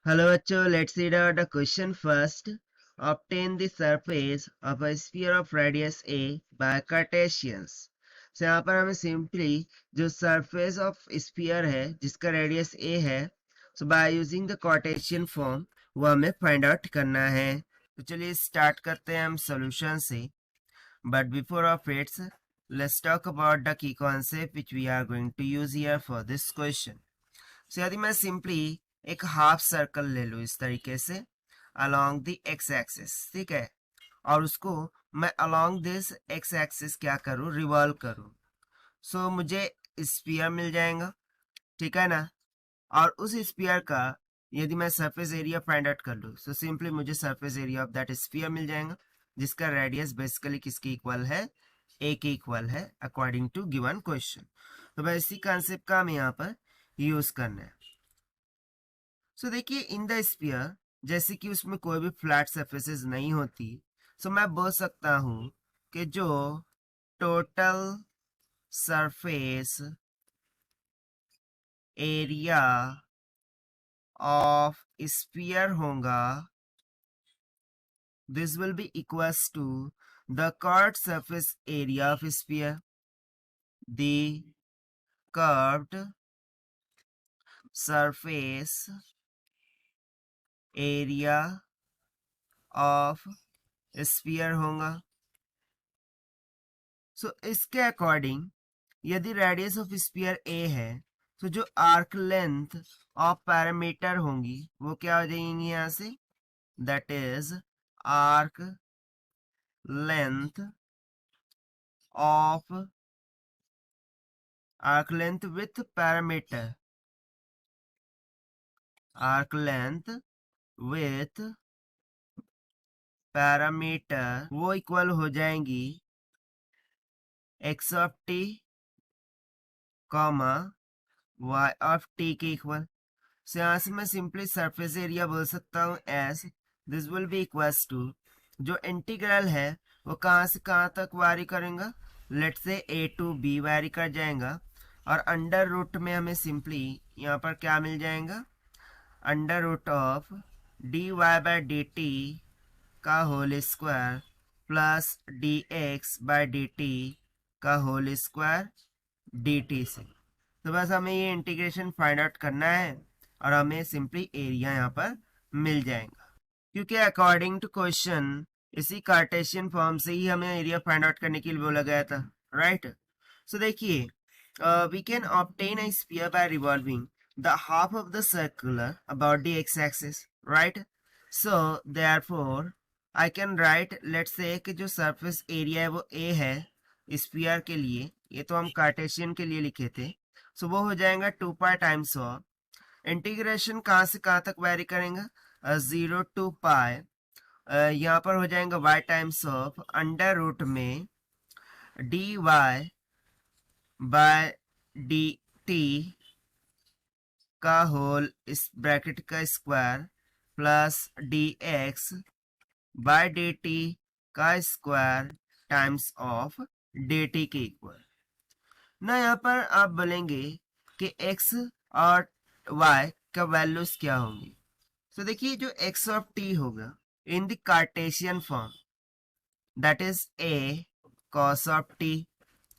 Hello बच्चों, let's read out the question first. Obtain the surface of a sphere of radius A by Cartesians. So यहाँ पर हमें simply जो surface of sphere है जिसका radius A है, so by using the Cartesian form वो हमें find out करना है. तो चलिए start करते हैं हम solution से. But before of it, let's talk about the key concept which we are going to use here for this question. So यदि मैं simply एक हाफ सर्कल ले लूँ इस तरीके से along the x एक्सिस, ठीक है, और उसको मैं along this x एक्सिस क्या करूँ, रिवॉल्व करूँ. सो मुझे स्फीयर मिल जाएगा, ठीक है ना. और उस स्फीयर का यदि मैं सरफेस एरिया फाइंड आउट कर लूँ, सो सिंपली मुझे surface area of that sphere मिल जाएगा, जिसका रेडियस बेसिकली किसके इक्वल है, ए के इक्वल है अकॉर्डिंग टू गिवन क्वेश्चन. तो बस इसी कॉन्सेप्ट का हमें यहाँ पर यूज करना है. सो देखिए इन द स्फीयर जैसे कि उसमें कोई भी फ्लैट सरफेसेस नहीं होती, सो मैं बोल सकता हूं कि जो total surface area of sphere होगा, this will be equals to the curved surface area of sphere, the curved surface area of sphere होगा. सो इसके अकॉर्डिंग यदि रेडियस ऑफ स्फीयर ए है, तो जो आर्क लेंथ ऑफ पैरामीटर होंगी वो क्या हो जाएंगी यहां से, that is arc length of arc length with parameter, arc length with parameter वो इक्वल हो जाएंगी x of t comma y of t के इक्वल. से यहाँ से मैं सिंपली सरफेस एरिया बोल सकता हूँ as this will be equals to, जो इंटीग्रल है वो कहाँ से कहाँ तक वारी करेगा, लेट से ए टू बी वारी कर जाएगा. और अंडर रूट में हमें सिंपली यहाँ पर क्या मिल जाएगा, under root of d y by d t का whole square plus d x by d t का होल स्क्वायर डी टी से. तो बस हमें ये इंटीग्रेशन फाइंड आउट करना है और हमें सिंपली एरिया यहाँ पर मिल जाएगा, क्योंकि अकॉर्डिंग टू क्वेश्चन इसी कार्टेशियन फॉर्म से ही हमें एरिया फाइंड आउट करने के लिए बोला गया था, राइट. सो देखिए we can obtain a sphere by revolving the half of the circular about the x axis, right. So therefore I can write, let's say कि जो सरफेस एरिया है वो ए है स्फीयर के लिए, ये तो हम कार्टेशियन के लिए लिखे थे. सो वो हो जाएगा 2 पाई टाइम्स ऑफ इंटीग्रेशन कहाँ से कहाँ तक वेरी करेंगे, 0 टू पाई, यहाँ पर हो जाएगा y times of under root में dy बाय डी टी का होल इस ब्रैकेट का square plus d x by d t का square times of d t के इक्वल. ना यहाँ पर आप बोलेंगे कि x और y का वैल्यूज क्या होंगी. तो देखिए जो x ऑफ t होगा in the Cartesian form that is a cos of t.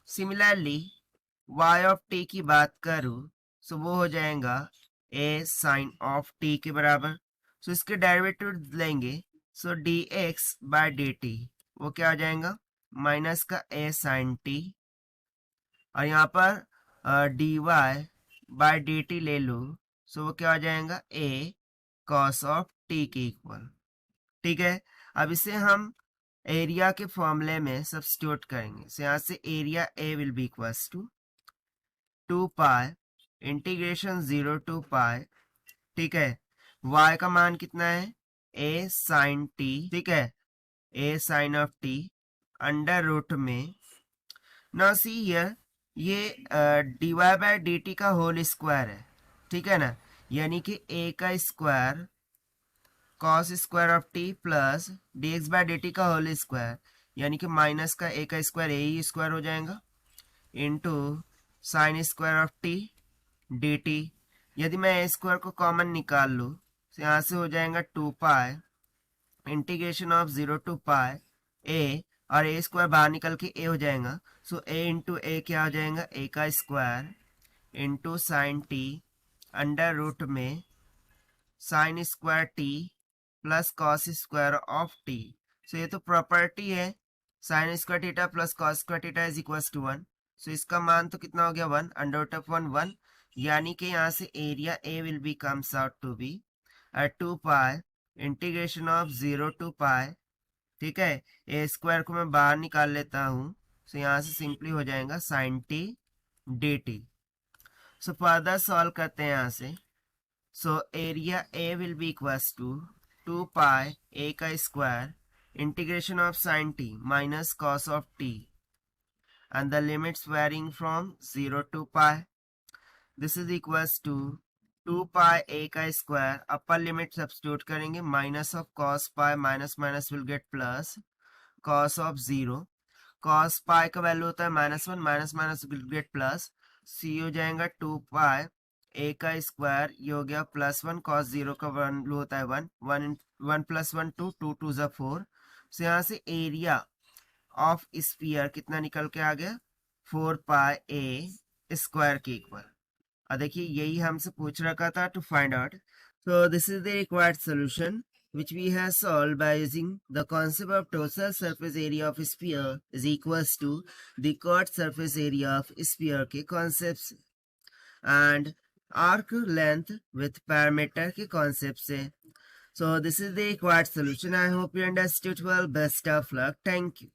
Similarly y of t की बात करूं सो वो हो जाएगा a sin ऑफ t के बराबर. सो इसके डेरिवेटिव लेंगे, सो dx बाय dt वो क्या हो जाएगा, माइनस का a sin t, और यहाँ पर d y by d t ले लो, सो वो क्या हो जाएगा, ए कॉस ऑफ टी के इक्वल. ठीक है, अब इसे हम एरिया के फॉर्मूले में सब्स्टिट्यूट करेंगे. सो यहाँ से area A will be equals to 2 pi integration 0 to pi, ठीक है. y का मान कितना है, ए साइन टी, ठीक है, a sine of t under root में, ना सी हियर ये d y by d t का होल स्क्वायर है, ठीक है ना, यानी कि a का स्क्वायर cos square of t plus d x by d t का होल स्क्वायर, यानी कि माइनस का a का स्क्वायर ए ही स्क्वायर हो जाएगा into sine square of T d T. यदि मैं ए स्क्वायर को कॉमन निकाल लूँ तो यहाँ से हो जाएगा 2 पाई इंटीग्रेशन ऑफ 0 टू पाई ए, और ए स्क्वायर बाहर निकल के ए हो जाएगा, सो ए इंटू ए क्या हो जाएगा, ए का square into sine t under root में sine square t plus cos square of t. So ये तो प्रॉपर्टी है, sine square theta plus cos square theta is equal to 1। So इसका मान तो कितना हो गया 1 अंडर रूट ऑफ 1, यानी कि यहाँ से area A will be comes out to be 2 pi integration of 0 to pi, ठीक है, ए स्क्वायर को मैं बाहर निकाल लेता हूँ, सो यहाँ से सिंपली हो जाएगा sine t d t. So further solve करते हैं यहाँ से। So area A will be equals to 2 pi a का square integration of sine t minus cos of t and the limits varying from 0 to pi. This is equals to 2 pi a का square, upper limit substitute करेंगे, minus of cos pi minus minus will get plus cos of 0, cos pi का value होता है -1, minus minus will get plus, c हो जाएगा 2 pi a का square, ये हो गया +1, cos 0 का वैल्यू होता है 1, 1 + 1 2, 2 2 ज़ा 4। सो यहाँ से एरिया ऑफ स्फीयर कितना निकल के आ गया, 4 पाई ए स्क्वायर के इक्वल। और देखिए यही हमसे पूछ रखा था to find out. So this is the required solution which we have solved by using the concept of total surface area of sphere is equals to the chord surface area of sphere के concepts and arc length with parameter के concept से। So this is the required solution. I hope you understood well. Best of luck. Thank you.